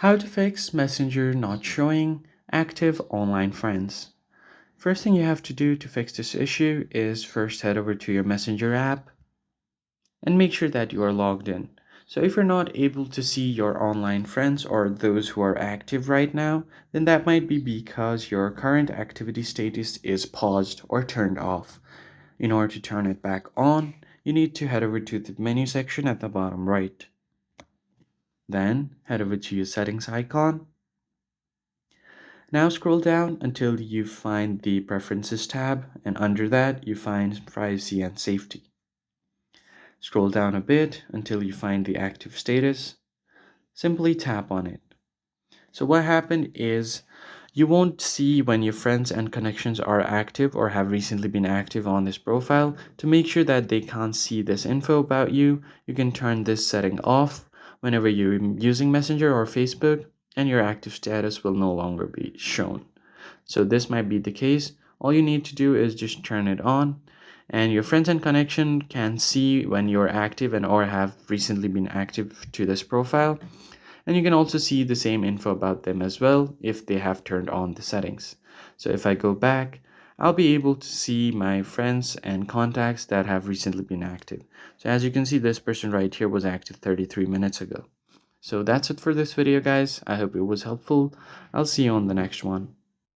How to fix Messenger not showing active online friends. First thing you have to do to fix this issue is first head over to your Messenger app and make sure that you are logged in. So if you're not able to see your online friends or those who are active right now, then that might be because your current activity status is paused or turned off. In order to turn it back on, you need to head over to the menu section at the bottom right. Then head over to your settings icon. Now scroll down until you find the Preferences tab, and under that you find Privacy and Safety. Scroll down a bit until you find the Active Status. Simply tap on it. So what happened is you won't see when your friends and connections are active or have recently been active on this profile. To make sure that they can't see this info about you, you can turn this setting off whenever you're using Messenger or Facebook, and your active status will no longer be shown. So this might be the case. All you need to do is just turn it on, and your friends and connection can see when you're active and or have recently been active to this profile. And you can also see the same info about them as well if they have turned on the settings. So if I go back, I'll be able to see my friends and contacts that have recently been active. So as you can see, this person right here was active 33 minutes ago. So that's it for this video, guys. I hope it was helpful. I'll see you on the next one.